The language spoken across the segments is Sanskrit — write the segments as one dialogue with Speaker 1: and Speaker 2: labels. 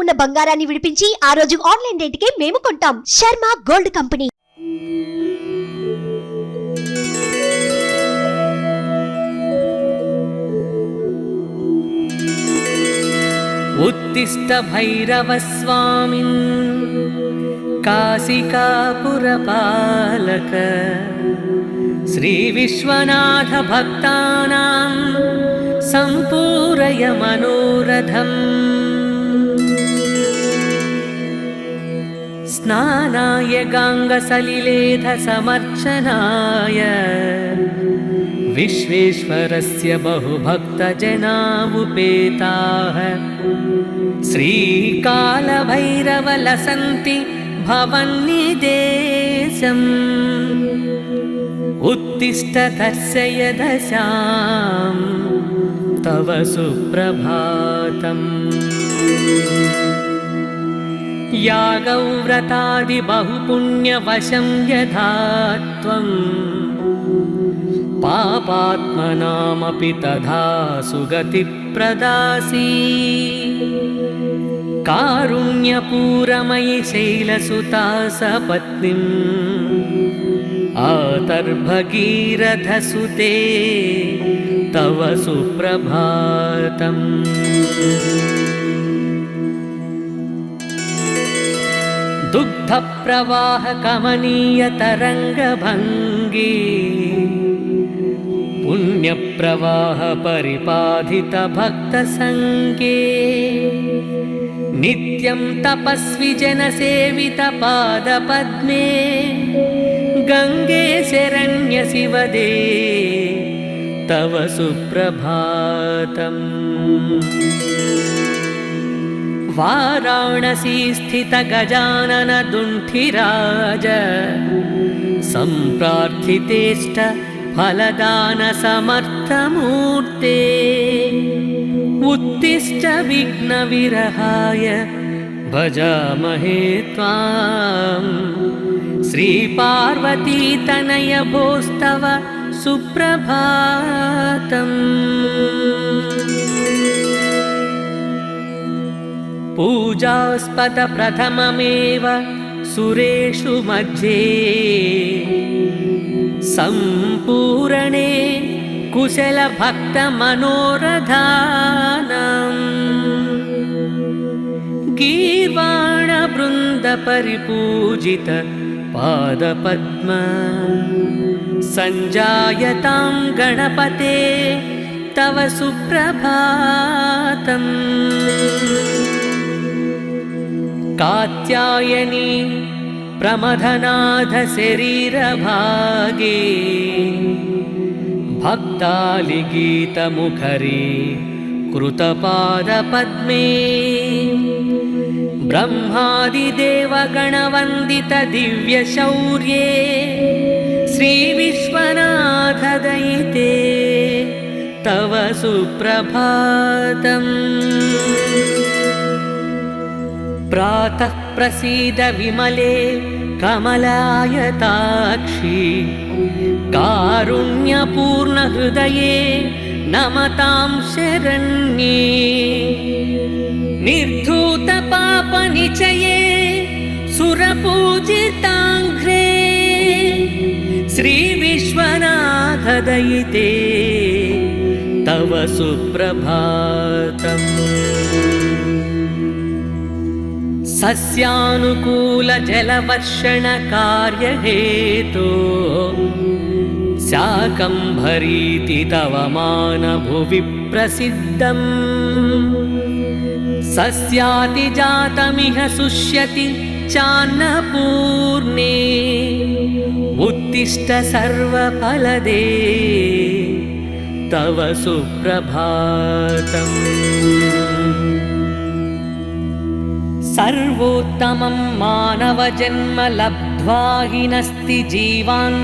Speaker 1: ఉన్న బంగారాన్ని విడిపించి ఆ రోజు ఆన్లైన్ రేటుకే మేము కొంటాం. Sharma gold company.
Speaker 2: उत्तिष्ठ भैरवस्वामिन् काशिकापुरपालक श्रीविश्वनाथ भक्तानां सम्पूरय मनोरथम्। स्नानाय गाङ्गसलिलेधसमर्चनाय विश्वेश्वरस्य बहुभक्तजनावुपेताः श्रीकालभैरवलसन्ति भवन्निदेशम्। उत्तिष्ठ दर्शय दशां तव सुप्रभातम्। यागव्रतादि बहुपुण्यवशं यथा त्वं पापात्मनामपि तथा सुगति प्रदासी। कारुण्यपूरमयि शैलसुता सपत्नीम् आतर्भगीरथसुते तव सुप्रभातम्। दुग्धप्रवाह कमनीय तरंगभंगी पुण्यप्रवाह परिपाधित भक्तसंगे नित्यं तपस्वी जनसेवित पादपद्मे गंगे शरण्य शिवदे तव सुप्रभातम्। वाराणसी स्थित गजानन दुण्ठिराज सम्प्रार्थितेष्ट फलदान समर्थमूर्ते उत्तिष्ठ विघ्न विरहाय भजामहे त्वां। श्री पार्वती तनय भोस्तव सुप्रभातम्। पूजास्पद प्रथममेव सुरेषु मध्ये सम्पूर्णे कुशल भक्त मनोरथानां। गीर्वाण वृंद परिपूजित पादपद्म संजायतां गणपते तव सुप्रभातम्। कात्यायनी प्रमथनाथ शरीरभागे भक्तालिगीतमुखरी कृतपादपद्मे ब्रह्मादिदेवगणवन्दित दिव्यशौर्ये श्रीविश्वनाथ दयिते तव सुप्रभातम्। प्रातः प्रसीद विमले कमलायताक्षी कारुण्यपूर्ण हृदये नमतां शरण्ये। निर्धूत पाप निचये सुरपूजिताङ्घ्रे श्री विश्वनाथ दयिते तव सुप्रभातम्। सस्यानुकूल जलवर्षण कार्य हेतो शाकम्भरीति तव मान भुवि प्रसिद्धम्। सस्यातिजातमिह सुष्यति चान्नपूर्णे उत्तिष्ठ सर्वफलदे तव सुप्रभातम्। सर्वोत्तमं मानवजन्म लब्ध्वा हि नस्ति जीवान्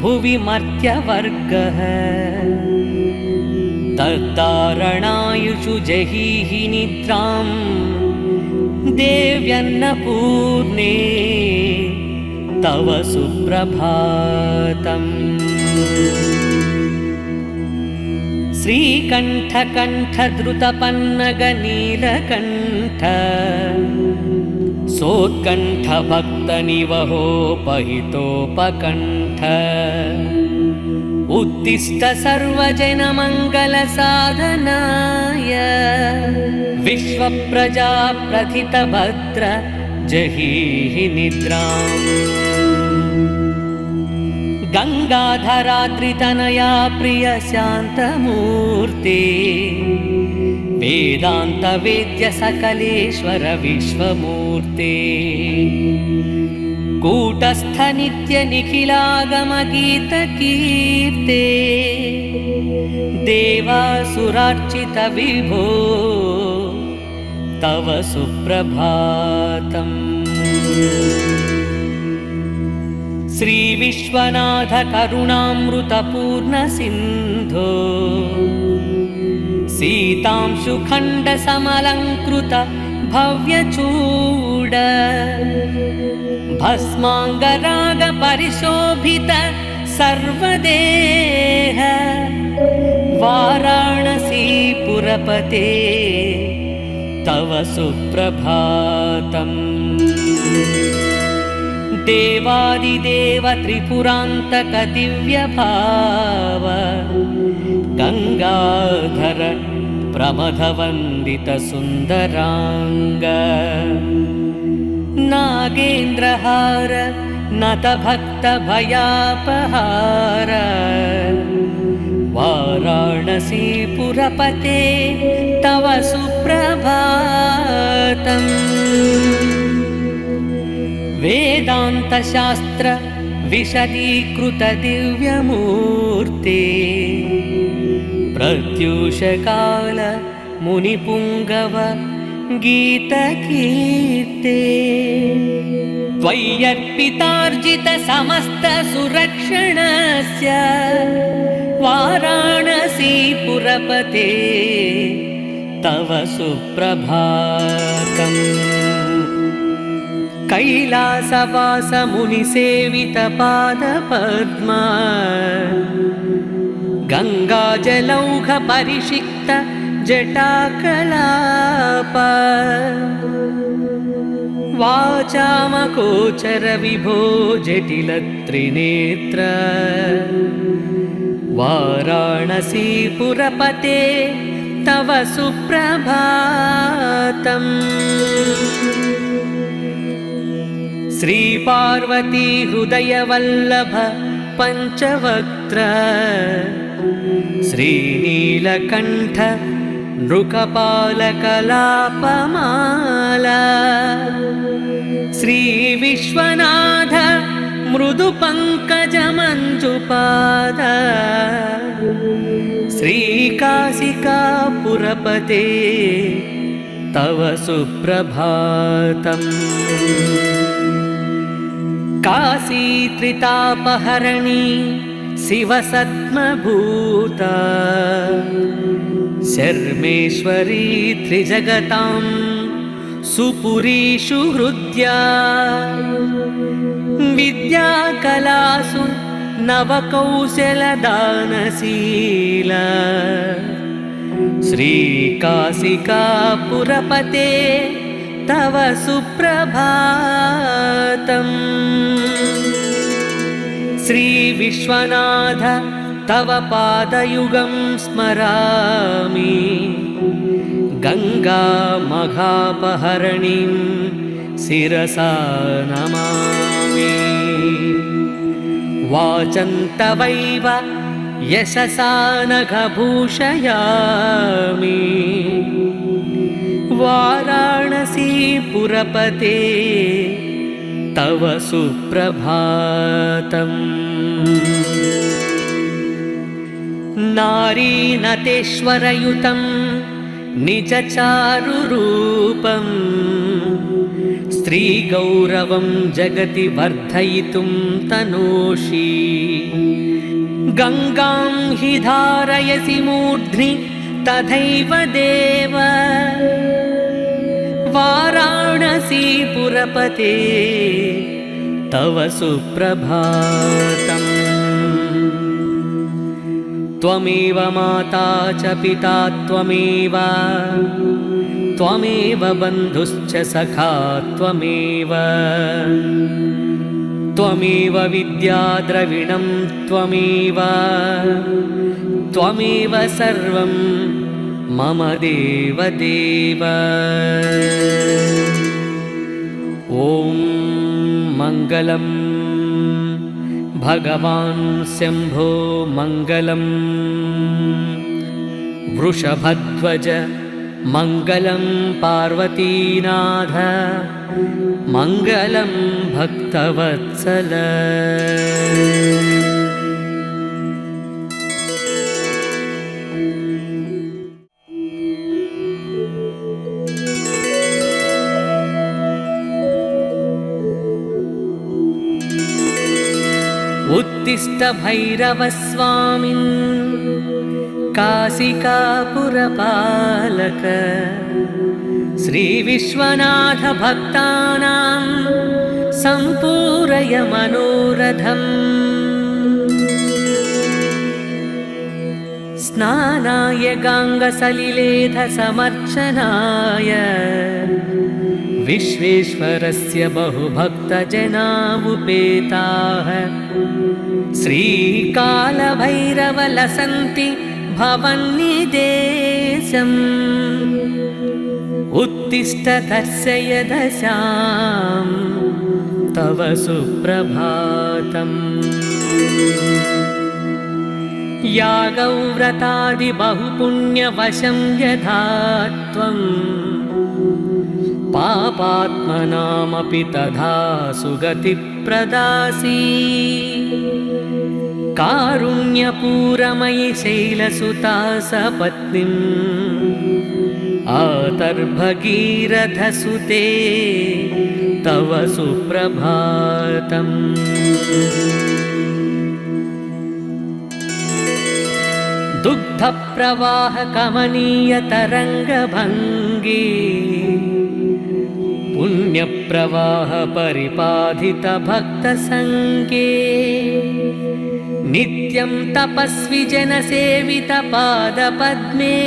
Speaker 2: भुवि मर्त्यवर्गः। तद्धारणायुषु जहीहि निद्रां देव्यन्नपूर्णे तव सुप्रभातम्। श्रीकण्ठ कण्ठ द्रुतपन्नग नीलकण्ठ सोत्कण्ठभक्तनिवहोपहितोपकण्ठ उत्तिष्ठ सर्वजनमङ्गलसाधनाय विश्वप्रजाप्रथितभद्र जहीहि निद्राम् गङ्गाधराद्रितनया प्रियशान्तमूर्ते वेदान्तवेद्य सकलेश्वर विश्वमूर्ते कूटस्थ नित्यनिखिलागमगीतकीर्ते देवासुरार्चित विभो तव सुप्रभातम्। श्रीविश्वनाथ करुणामृतपूर्ण सिन्धो सीतांशुखण्डसमलङ्कृत भव्यचूड भस्माङ्गरागपरिशोभित सर्वदेह वाराणसीपुरपते तव सुप्रभातम्। देवादिदेव त्रिपुरान्तक दिव्यभाव गङ्गाधर प्रमथवन्दित सुन्दराङ्ग नागेन्द्रहार नतभक्तभयापहार वाराणसीपुरपते तव सुप्रभातम्। वेदान्तशास्त्र विशदीकृत दिव्यमूर्ते प्रत्यूषकाल मुनिपुङ्गव गीतकीर्ते त्वय्यर्पितार्जित समस्त सुरक्षणस्य वाराणसीपुरपते तव सुप्रभातम्। कैलासवास मुनिसेवित पादपद्मा गङ्गाजलौघ परिषिक्त जटाकलाप वाचामगोचर विभो जटिलत्रिनेत्र वाराणसीपुरपते तव सुप्रभातम्। श्रीपार्वती हृदयवल्लभ पञ्चवक्त्र श्रीनीलकण्ठ नृकपालकलापमाला श्रीविश्वनाथ मृदुपङ्कजमञ्जुपाद श्रीकाशिकापुरपते तव सुप्रभातम्। काशीत्रितापहरणी शिवसत्मभूता शर्मेश्वरी त्रिजगतां सुपुरीषु हृद्या विद्याकलासु नवकौशलदानशीला श्रीकाशिकापुरपते तव सुप्रभातम्। श्रीविश्वनाथ तव पादयुगं स्मरामि गङ्गामघापहरणीं शिरसा नमामि वाचन्तवैव यशसा नघभूषयामि वाराणसीपुरपते तव सुप्रभातम्। नारीनतेश्वरयुतं निजचारुरूपं स्त्रीगौरवं जगति वर्धयितुं तनोषि गङ्गां हि धारयसि मूर्ध्नि तथैव देव वाराणसीपुरपते तव सुप्रभातम्। त्वमेव माता च पिता त्वमेव त्वमेव बन्धुश्च सखा त्वमेव त्वमेव विद्या द्रविणं त्वमेव त्वमेव सर्वं मम देवदेव। ॐ मङ्गलं भगवान् शम्भो मङ्गलं वृषभध्वज मङ्गलं पार्वतीनाथ मङ्गलं भक्तवत्सल। उत्तिष्ठ भैरवस्वामिन् काशिकापुरपालक श्रीविश्वनाथ भक्तानां सम्पूरय मनोरथम्। स्नानाय गाङ्गसलिलेध समर्चनाय विश्वेश्वरस्य बहुभक्तजनावुपेताः श्रीकालभैरवलसन्ति भवन्निदेशम्। उत्तिष्ठ दर्शय दशां तव सुप्रभातम्। यागव्रतादि बहुपुण्यवशं यथा त्वम् पापात्मनामपि तथा सुगतिप्रदासी। कारुण्यपूरमयि शैलसुता सपत्नीम् आतर्भगीरथसुते तव सुप्रभातम्। दुग्धप्रवाह कमनीयतरङ्गभङ्गी पुण्यप्रवाह परिपाधित भक्तसङ्गे नित्यं तपस्वि जनसेवित पादपद्मे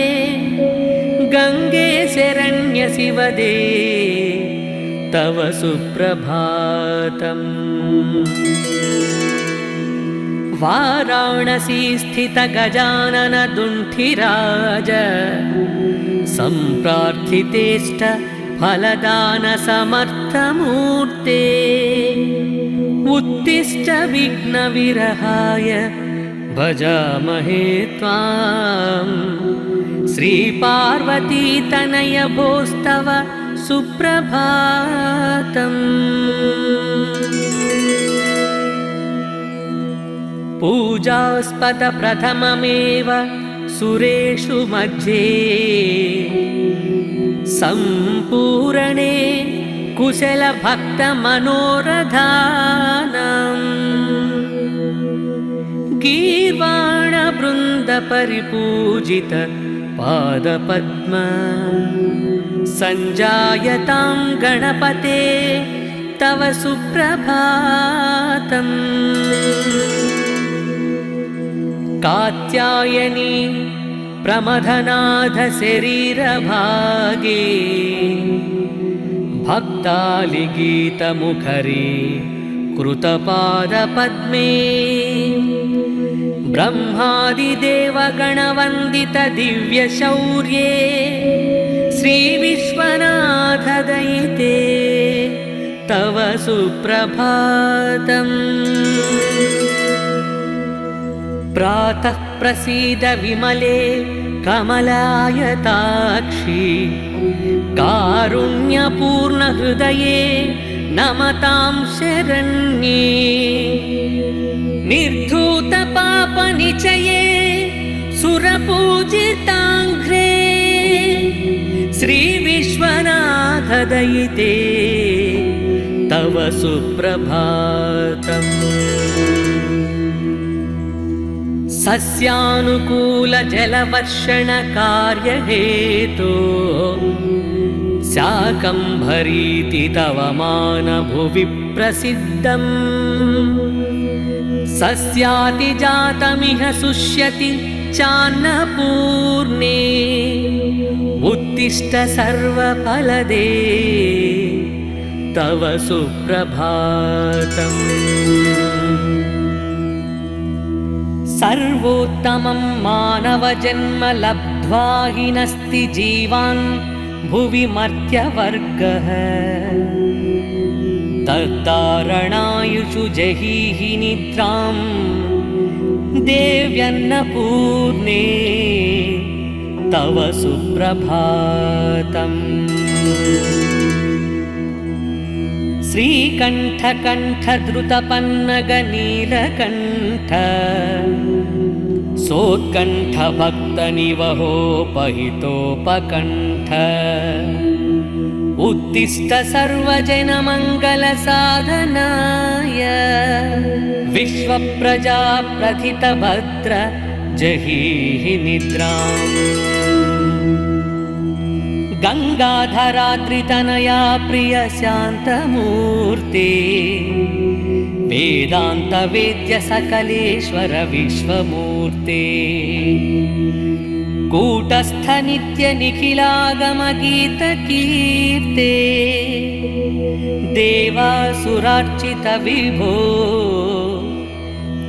Speaker 2: गङ्गे शरण्य शिवदे तव सुप्रभातम्। वाराणसी स्थित गजानन दुण्ठिराज सम्प्रार्थितेष्ट फलदान समर्थमूर्ते उत्तिष्ठ विघ्नविरहाय भजामहे त्वां। श्रीपार्वती तनय भोस्तव सुप्रभातम्। पूजास्पद प्रथममेव सुरेषु मध्ये सम्पूरणे कुशलभक्तमनोरथानाम्। गीर्वाणवृन्दपरिपूजित पादपद्म सञ्जायतां गणपते तव सुप्रभातम्। कात्यायनी प्रमथनाथ शरीरभागे भक्तालिगीतमुखरी कृतपादपद्मे ब्रह्मादिदेवगणवन्दित दिव्यशौर्ये श्रीविश्वनाथ दयिते तव सुप्रभातम्। प्रातः प्रसीद विमले कमलायताक्षी कारुण्यपूर्ण हृदये नमतां शरण्ये। निर्धूत पापनिचये सुरपूजिताङ्घ्रे श्रीविश्वनाथ दयिते तव सुप्रभातम्। सस्यानुकूल जलवर्षण कार्यहेतो शाकम्भरीति तव मानभुवि प्रसिद्धम्। सस्यातिजातमिह शुष्यति चान्नपूर्णे उत्तिष्ठ सर्वफलदे तव सुप्रभातम्। सर्वोत्तमं मानवजन्म लब्ध्वा हि नस्ति जीवान् भुवि मर्त्यवर्गः। तद्धारणायुषु जहीहि निद्रां देव्यन्नपूर्णे तव सुप्रभातम्। श्रीकण्ठकण्ठद्रुतपन्नगनीलकण्ठ सोत्कण्ठभक्तनिवहोपहितोपकण्ठ उत्तिष्ठ सर्वजनमङ्गलसाधनाय विश्वप्रजाप्रथितभद्र जहीहि निद्राम्। गङ्गाधरात्रितनया प्रिय शान्तमूर्ते वेदान्तवेद्य सकलेश्वर विश्वमूर्ते कूटस्थ नित्य निखिलागमगीतकीर्ते देवासुरार्चित विभो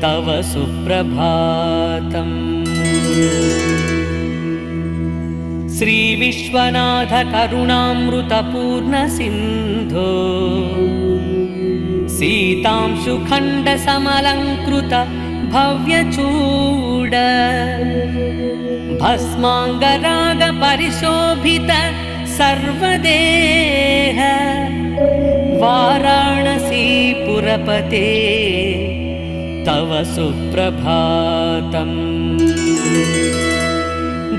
Speaker 2: तव सुप्रभातम्। श्री विश्वनाथ करुणामृतपूर्ण सिन्धो सीतांशुखण्ड समलङ्कृत भव्यचूड भस्माङ्गराग परिशोभित सर्वदेह वाराणसीपुरपते तव सुप्रभातम्।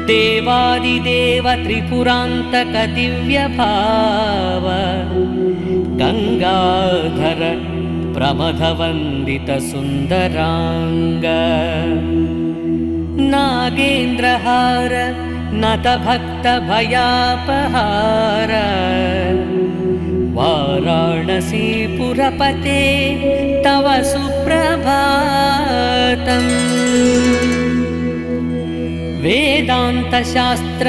Speaker 2: देवादिदेव त्रिपुरान्तक दिव्यभाव गङ्गाधर प्रमथवन्दित सुन्दराङ्ग नागेन्द्रहार नतभक्तभयापहार वाराणसीपुरपते तव सुप्रभातम्। वेदान्तशास्त्र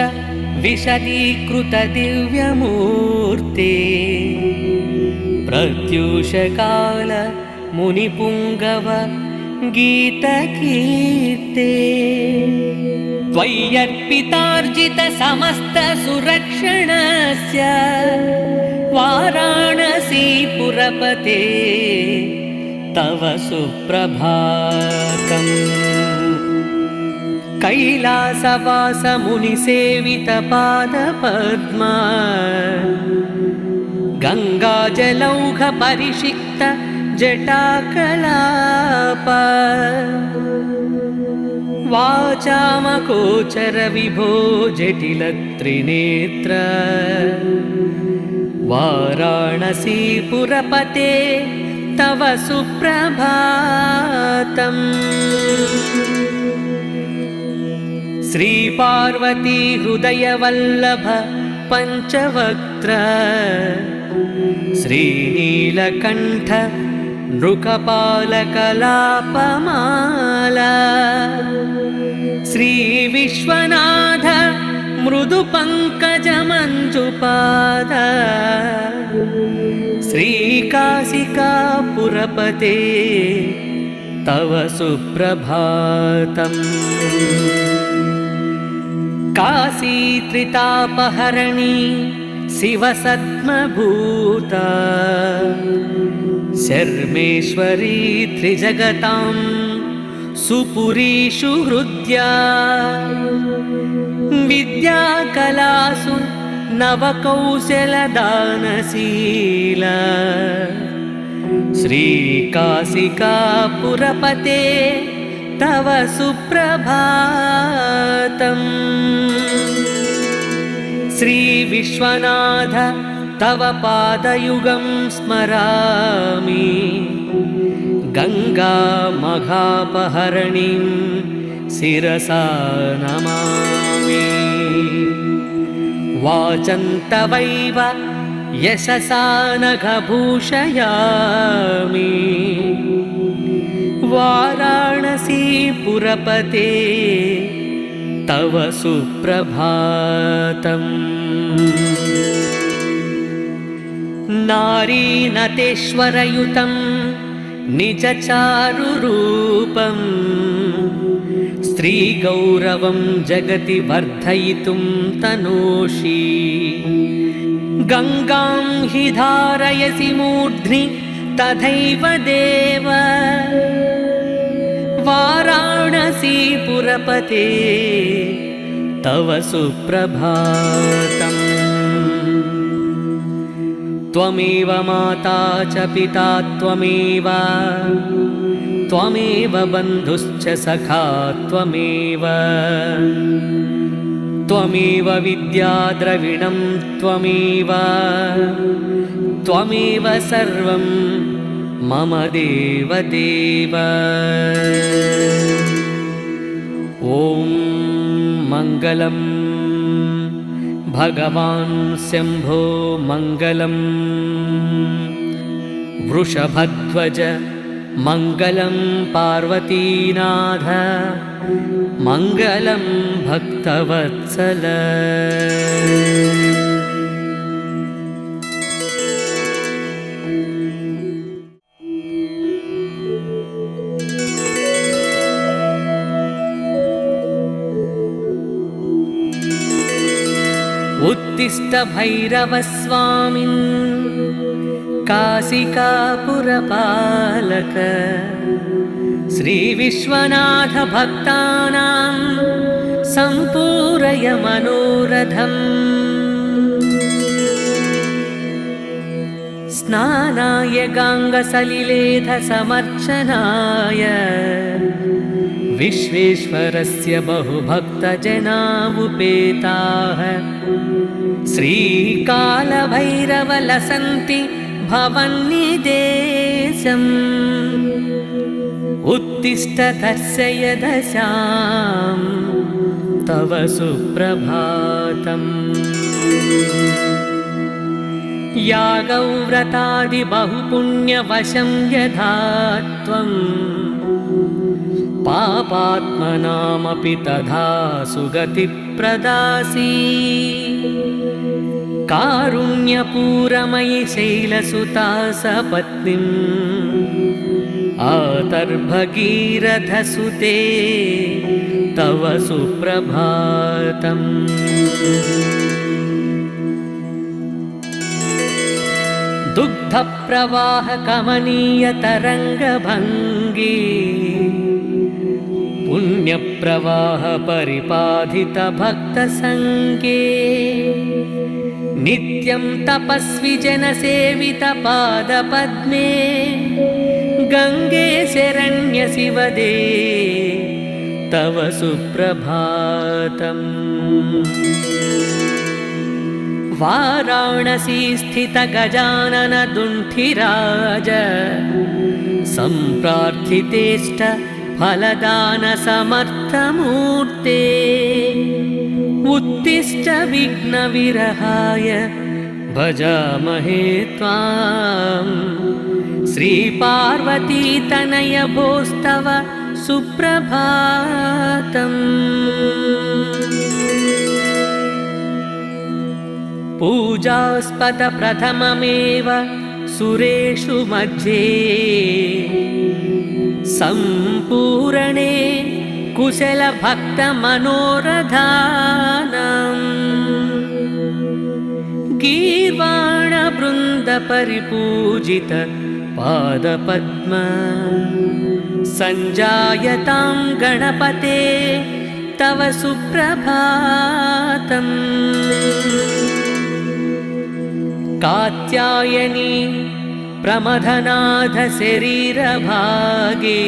Speaker 2: विशदीकृत दिव्यमूर्ते प्रत्यूषकाल मुनिपुङ्गव गीतकीर्ते त्वय्यर्पितार्जित समस्त सुरक्षणस्य वाराणसीपुरपते तव सुप्रभातम्। कैलासवास मुनिसेवित पादपद्मा गङ्गाजलौघ परिषिक्त जटाकलाप वाचामगोचर विभो जटिल त्रिनेत्र वाराणसीपुरपते तव सुप्रभातम्। श्रीपार्वती हृदयवल्लभ पञ्चवक्त्र श्रीनीलकण्ठ नृकपालकलापमाला श्रीविश्वनाथ मृदुपङ्कजमञ्जुपाद श्रीकाशिकापुरपते तव सुप्रभातम्। काशीत्रितापहरणी शिवसद्मभूता शर्मेश्वरी त्रिजगतां सुपुरीषु हृद्या विद्याकलासु नवकौशलदानशीला श्रीकाशिकापुरपते तव सुप्रभातम्। श्रीविश्वनाथ तव पादयुगं स्मरामि गङ्गामघापहरणीं शिरसा नमामि। वाचन्तवैव यशसा नघभूषयामि वाराणसीपुरपते तव सुप्रभातम्। नारीनटेश्वरयुतं निजचारुरूपम् स्त्रीगौरवं जगति वर्धयितुं तनोषि। गङ्गां हि धारयसि मूर्ध्नि तथैव देव वाराणसीपुरपते तव सुप्रभातम्। त्वमेव माता च पिता त्वमेव, त्वमेव बन्धुश्च सखा त्वमेव, त्वमेव विद्या द्रविणं त्वमेव, त्वमेव सर्वं मम देवदेव। ॐ मङ्गलं भगवान् शम्भो मङ्गलं वृषभध्वज मङ्गलं पार्वतीनाथ मङ्गलं भक्तवत्सल। उत्तिष्ठ भैरवस्वामिन् काशिकापुरपालक श्रीविश्वनाथ भक्तानां सम्पूरय मनोरथम्। स्नानाय गाङ्गसलिलेध समर्चनाय विश्वेश्वरस्य बहुभक्तजनामुपेताः श्रीकालभैरवलसन्ति भवन्निदेशम्। उत्तिष्ठ दर्शय दशां तव सुप्रभातम्। यागव्रतादि बहुपुण्यवशं यथा त्वं पापात्मनामपि तथा सुगतिप्रदासि। कारुण्यपूरमयि शैलसुता सपत्नीम् आतर्भगीरथसुते तव सुप्रभातम्। दुग्धप्रवाहकमनीयतरङ्गभङ्गी पुण्यप्रवाह परिपाधित भक्तसङ्गे नित्यं तपस्वि जनसेवित पादपद्मे गङ्गे शरण्य शिवदे तव सुप्रभातम्। वाराणसी स्थित गजानन दुण्ठिराज सम्प्रार्थितेष्ट फलदान समर्थमूर्ते उत्तिष्ठ विघ्नविरहाय भजामहे त्वां। श्रीपार्वती तनय भोस्तव सुप्रभातम्। पूजास्पद प्रथममेव सुरेषु मध्ये सम्पूर्णे कुशल भक्त मनोरथानां गीर्वाण वृन्द परिपूजित पादपद्म संजायतां गणपते तव सुप्रभातम्। कात्यायनी प्रमथनाथ शरीरभागे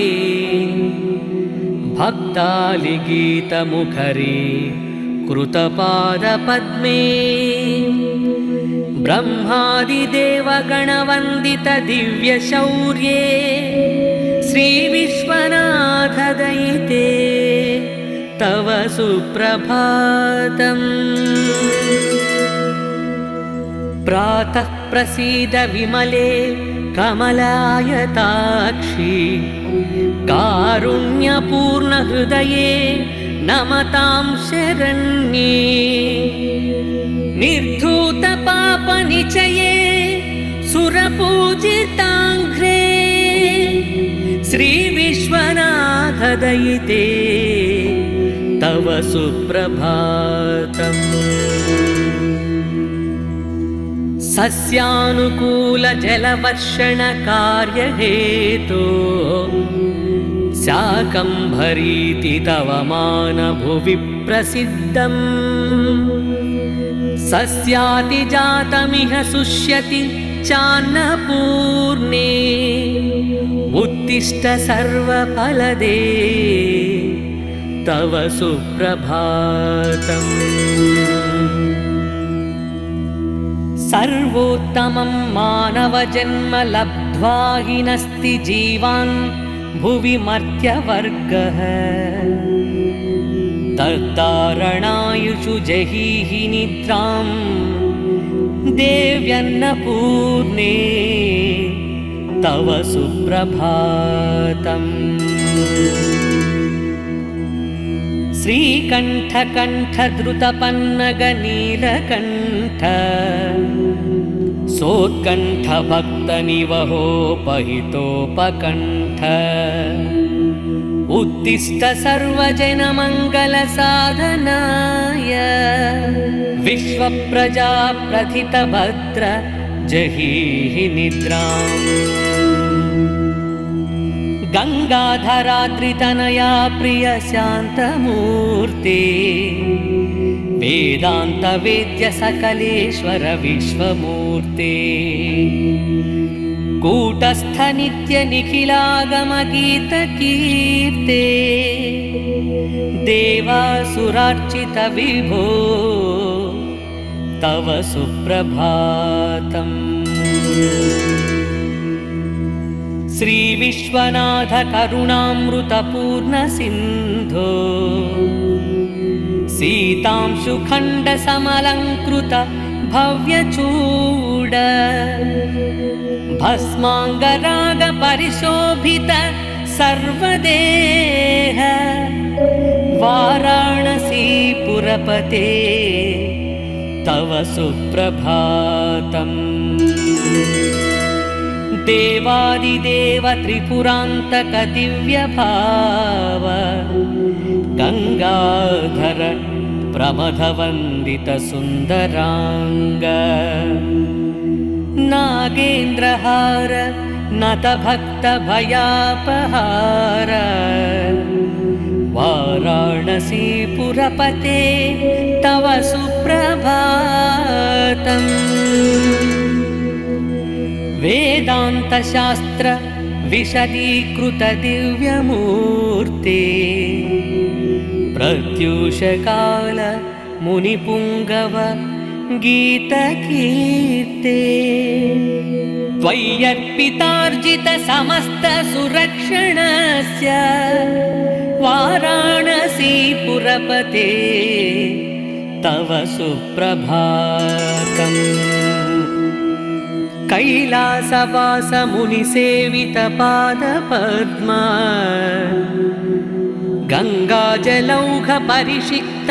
Speaker 2: भक्तालिगीतमुखरी कृतपादपद्मे ब्रह्मादिदेवगणवन्दित दिव्यशौर्ये श्रीविश्वनाथ दयिते तव सुप्रभातम्। प्रातः प्रसीद विमले कमलायताक्षी कारुण्यपूर्ण हृदये नमतां शरण्ये निर्धूतपापनिचये सुरपूजिताङ्घ्रे श्रीविश्वनाथदयिते तव सुप्रभातम्। सस्यानुकूलजलवर्षणकार्यहेतो शाकम्भरीति तव मानभुवि प्रसिद्धम्। सस्यातिजातमिह शुष्यति चान्नपूर्णे उत्तिष्ठ सर्वफलदे तव सुप्रभातम्। सर्वोत्तमं मानवजन्म लब्ध्वा हि नस्ति जीवान् भुवि मर्त्यवर्गः। तद्धारणायुषु जहीहि निद्रां देव्यन्नपूर्णे तव सुप्रभातम्। श्रीकण्ठकण्ठद्रुतपन्नगनीलकण्ठ सोत्कण्ठभक्तनिवहोपहितोपकण्ठ उत्तिष्ठ सर्वजनमङ्गलसाधनाय विश्वप्रजाप्रथितभद्र जहीहि निद्राम्। गङ्गाधराद्रितनया प्रिय शान्तमूर्ते वेदान्तवेद्य सकलेश्वर विश्वमूर्ते कूटस्थ नित्य निखिलागमगीतकीर्ते देवासुरार्चित विभो तव सुप्रभातम्। श्रीविश्वनाथ करुणामृतपूर्ण सिन्धो सीतांशुखण्ड समलङ्कृत भव्यचूड भस्माङ्गराग परिशोभित सर्वदेह वाराणसीपुरपते तव सुप्रभातम्। देवादिदेव त्रिपुरान्तक दिव्यभाव गङ्गाधर प्रमथवन्दित सुन्दराङ्ग नागेन्द्रहार नतभक्तभयापहार वाराणसीपुरपते तव सुप्रभातम्। वेदान्तशास्त्र विशदीकृत दिव्यमूर्ते प्रत्यूषकाल मुनिपुङ्गव गीतकीर्ते त्वय्यर्पितार्जित समस्त सुरक्षणस्य वाराणसीपुरपते तव सुप्रभातम्। कैलासवास मुनिसेवित पादपद्म गङ्गाजलौघ परिषिक्त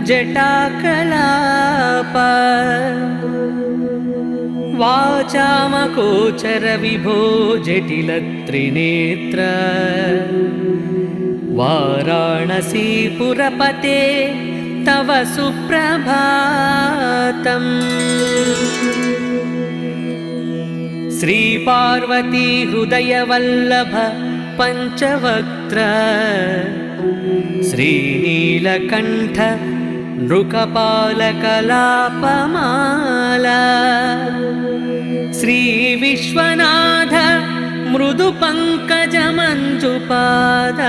Speaker 2: जटाकलाप वाचामगोचर विभो जटिल त्रिनेत्र वाराणसीपुरपते तव सुप्रभातम्। श्रीपार्वती हृदयवल्लभ पञ्चवक्त्र श्रीनीलकण्ठ नृकपालकलापमाला श्रीविश्वनाथ मृदुपङ्कजमञ्जुपाद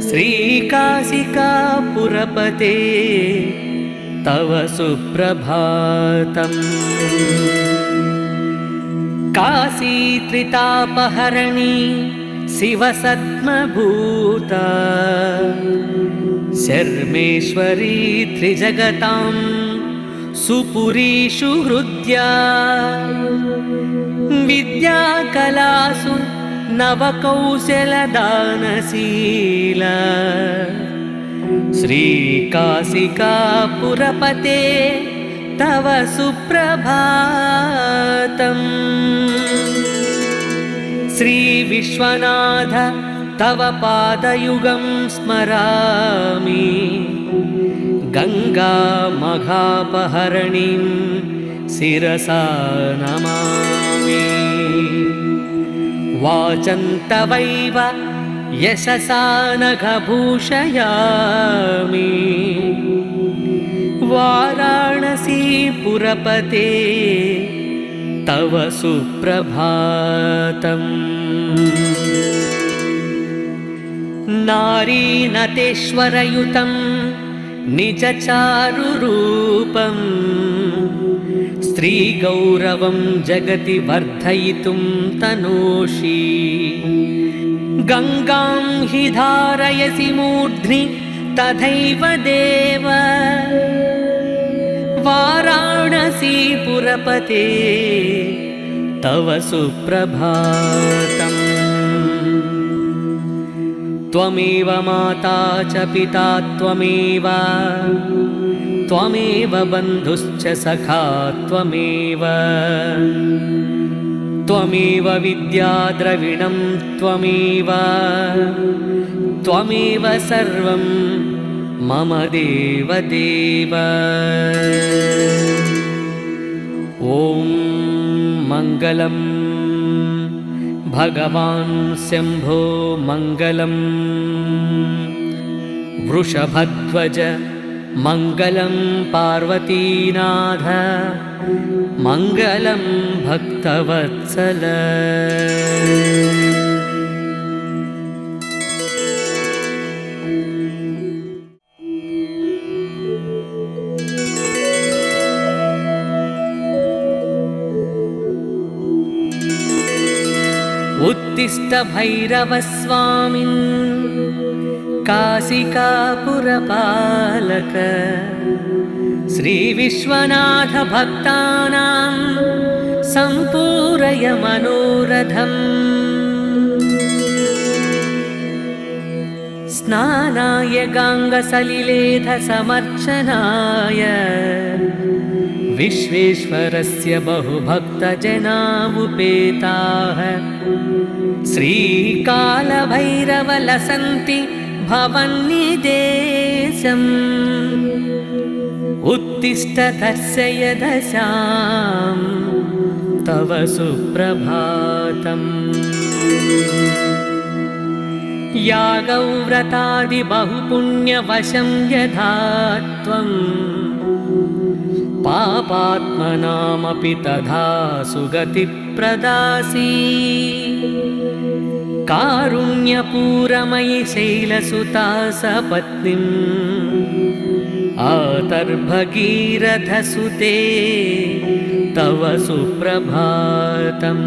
Speaker 2: श्रीकाशिकापुरपते तव सुप्रभातम्। काशीत्रितापहरणी शिवसद्मभूता शर्मेश्वरी त्रिजगतां सुपुरीषु हृद्या विद्याकलासु नवकौशलदानशील श्रीकाशिकापुरपते तव सुप्रभातम्। श्रीविश्वनाथ तव पादयुगं स्मरामि गङ्गामघापहरणीं शिरसा नमामि। वाचन्तवैव यशसा नघभूषयामि वाराणसीपुरपते तव सुप्रभातम्। नारीनतेश्वरयुतं निजचारुरूपं स्त्रीगौरवं जगति वर्धयितुं तनोषि। गङ्गां हि धारयसि मूर्ध्नि तथैव देव वाराणसीपुरपते तव सुप्रभातम्। त्वमेव माता च पिता त्वमेव, त्वमेव बन्धुश्च सखा त्वमेव, त्वमेव विद्या द्रविणं त्वमेव, त्वमेव सर्वं मम देवदेव। ॐ मङ्गलं भगवान् शम्भो मङ्गलं वृषभध्वज मङ्गलं पार्वतीनाथ मङ्गलं भक्तवत्सल। उत्तिष्ठ भैरवस्वामिन् काशिकापुरपालक श्रीविश्वनाथ भक्तानां सम्पूरय मनोरथम्। स्नानाय गाङ्गसलिलेध समर्चनाय विश्वेश्वरस्य बहुभक्तजना उपेताः श्रीकालभैरवलसन्ति भवन्निदेशम्। उत्तिष्ठ दर्शय दशां तव सुप्रभातम्। यागव्रतादि बहुपुण्यवशं यथा त्वं पापात्मनामपि तथा सुगति प्रदासी। कारुण्यपूरमयि शैलसुता सपत्नीम् आतर्भगीरथसुते तव सुप्रभातम्।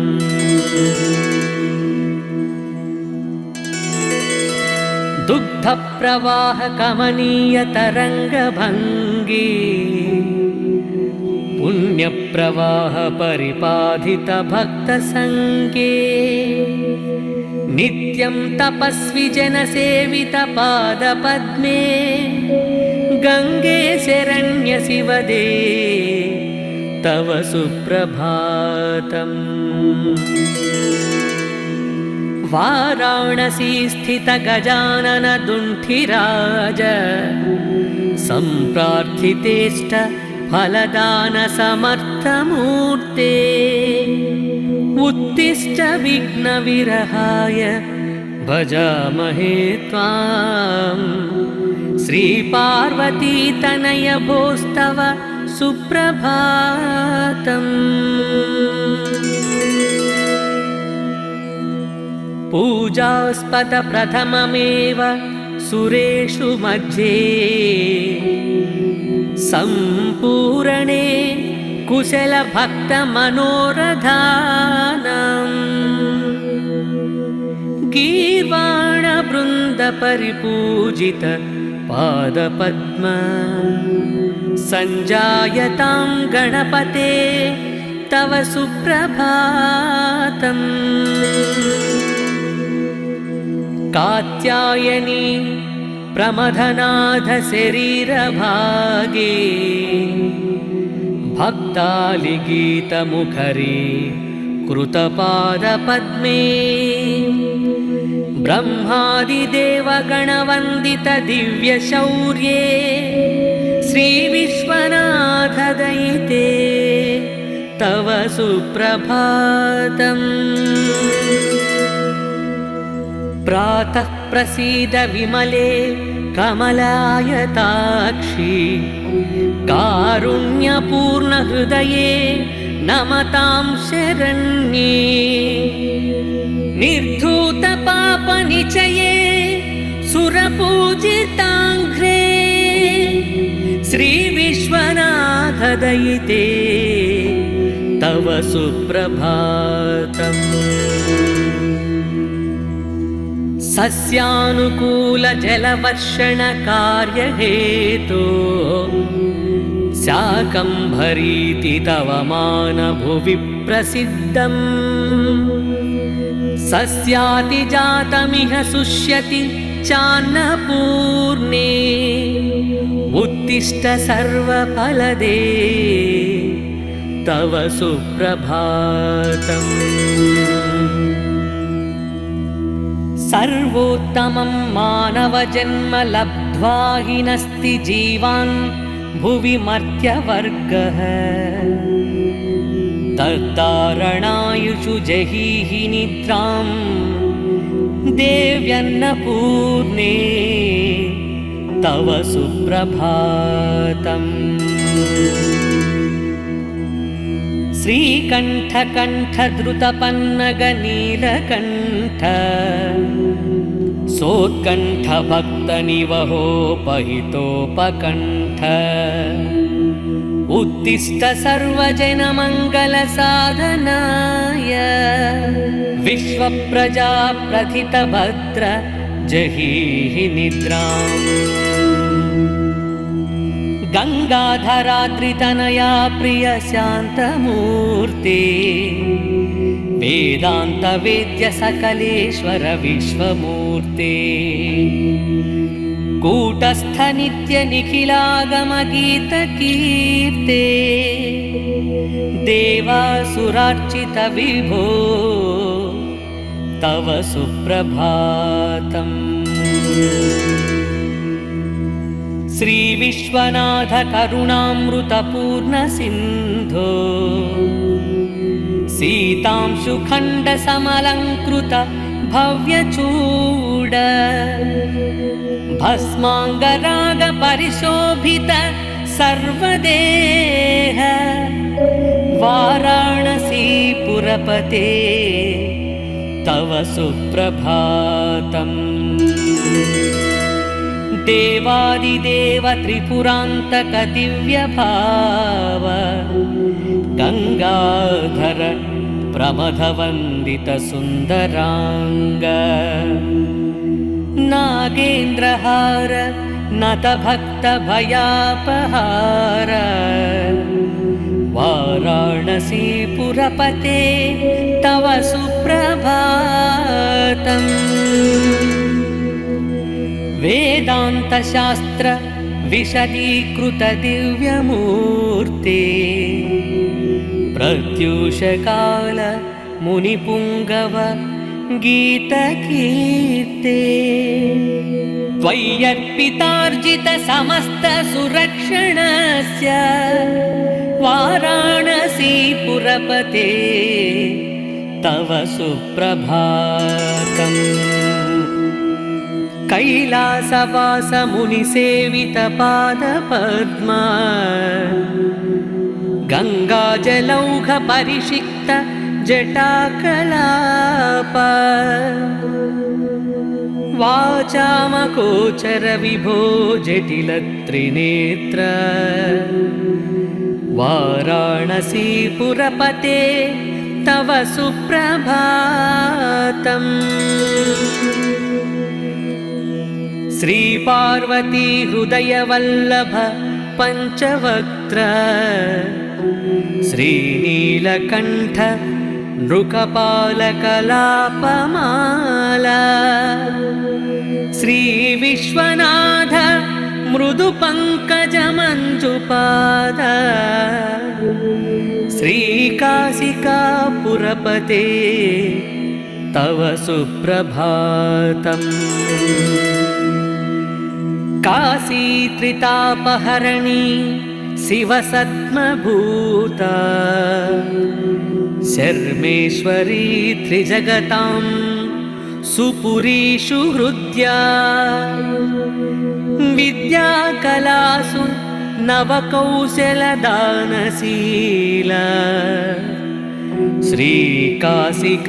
Speaker 2: दुग्धप्रवाह कमनीय तरङ्गभङ्गी पुण्यप्रवाह परिपाधित भक्तसङ्गे नित्यं तपस्वि जनसेवित पादपद्मे गङ्गे शरण्य शिवदे तव सुप्रभातम्। वाराणसी स्थित गजानन दुण्ठिराज सम्प्रार्थितेष्ट फलदान समर्थमूर्ते उत्तिष्ठ विघ्नविरहाय भजामहे त्वां श्रीपार्वती तनय भोस्तव सुप्रभातम्। पूजास्पद प्रथममेव सुरेषु मध्ये सम्पूरणे कुशल भक्त मनोरथानां गीर्वाण वृन्द परिपूजित पादपद्म संजायतां गणपते तव सुप्रभातम्। कात्यायनी प्रमथनाथ शरीरभागे भक्तालिगीतमुखरे कृतपादपद्मे ब्रह्मादिदेवगणवन्दित दिव्यशौर्ये श्रीविश्वनाथ दयिते तव सुप्रभातम्। प्रातः प्रसीद विमले कमलायताक्षी कारुण्यपूर्णहृदये नमतां शरण्ये निर्धूतपापनिचये सुरपूजिताङ्घ्रे श्रीविश्वनाथ दयिते तव सुप्रभातम्। सस्यानुकूलजलवर्षणकार्यहेतो शाकम्भरीति तव मानभुवि प्रसिद्धम् सस्यातिजातमिह शुष्यति चान्नपूर्णे उत्तिष्ठ सर्वफलदे तव सुप्रभातम्। सर्वोत्तमं मानवजन्म लब्ध्वा हि नस्ति जीवान् भुवि मर्त्यवर्गः तद्धारणायुषु जहीहि निद्रां देव्यन्नपूर्णे तव सुप्रभातम्। श्रीकण्ठकण्ठद्रुतपन्नगनीलकण्ठ सोत्कण्ठभक्तनिवहोपहितोपकण्ठ उत्तिष्ठ सर्वजनमङ्गलसाधनाय विश्वप्रजाप्रथितभद्र जहीहि निद्राम्। गङ्गाधरात्रितनया प्रिय शान्तमूर्ते वेदान्तवेद्य सकलेश्वर विश्वमूर्ते कूटस्थ नित्य निखिलागमगीतकीर्ते देवासुरार्चित विभो तव सुप्रभातम्। श्रीविश्वनाथ करुणामृतपूर्ण सिन्धो सीतांशुखण्ड समलङ्कृत भव्यचूड भस्माङ्गराग परिशोभित सर्वदेह वाराणसीपुरपते तव सुप्रभातम्। देवादिदेव त्रिपुरान्तक दिव्यभाव गङ्गाधर प्रमथवन्दित सुन्दराङ्ग नागेन्द्रहार नतभक्तभयापहार वाराणसीपुरपते तव सुप्रभातम्। वेदान्तशास्त्र विशदीकृत दिव्यमूर्ते प्रत्यूषकाल मुनिपुङ्गव गीतकीर्ते त्वय्यर्पितार्जित समस्त सुरक्षणस्य वाराणसीपुरपते तव सुप्रभातम्। कैलासवास मुनिसेवित पादपद्मा गङ्गाजलौघ परिषिक्त जटाकलाप वाचामकोचर विभो जटिल त्रिनेत्र वाराणसीपुरपते तव सुप्रभातम्। श्रीपार्वती हृदयवल्लभ पञ्चवक्त्र श्रीनीलकण्ठ నృకపాలకలాపమాలా శ్రీవిశ్వనాథ మృదు పంకజమంజుపాద శ్రీకాశికాపురపతే తవ సుప్రభాతం కాశీత్రితాపహరణి శివసత్మభూత శర్మేశ్వరీ త్రిజగతాం సుపురీషు హృద్యా విద్యాకళాసు నవకౌశలదానశీల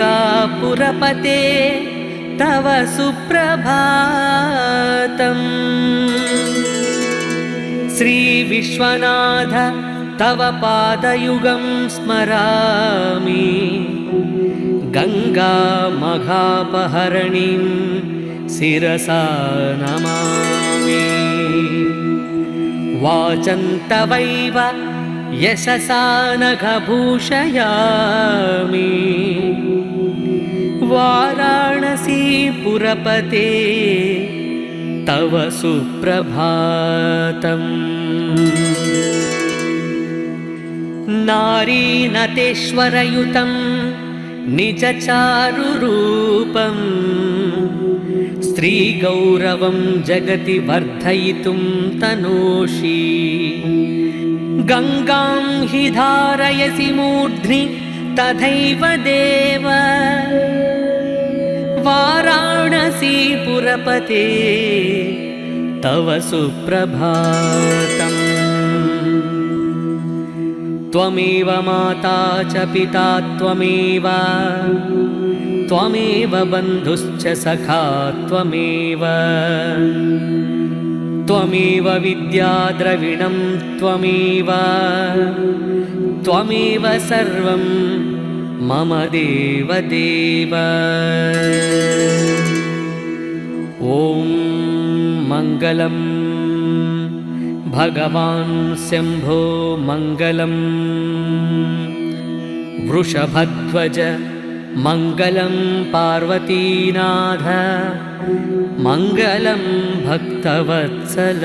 Speaker 2: శ్రీకాశికాపురపతే తవ సుప్రభాతం శ్రీవిశ్వనాథ తవ పాదయుగం స్మరామి గంగామఘాపహరణిం శిరసా నమామి వాచంతవైవ యశసా నఘభూషయామి వారాణసీపురపతే తవ సుప్రభాతం నారీనతేశ్వరయుతం నిజచారురూపం స్త్రీగౌరవం జగతి వర్ధయితుం తనోషి గంగాం హి ధారయసి మూర్ధ్ని తథైవ దేవ వారాణసీపురపతే తవ సుప్రభాతం త్వమేవ మాతా చ పితా త్వమేవ త్వమేవ బంధుశ్చ సఖా త్వమేవ త్వమేవ విద్యా ద్రవిణం త్వమేవ త్వమేవ సర్వం మమ దేవదేవ ఓం మంగళం భగవాన్ శంభో మంగళం వృషభధ్వజ మంగళం పార్వతీనాథ మంగళం భక్తవత్సల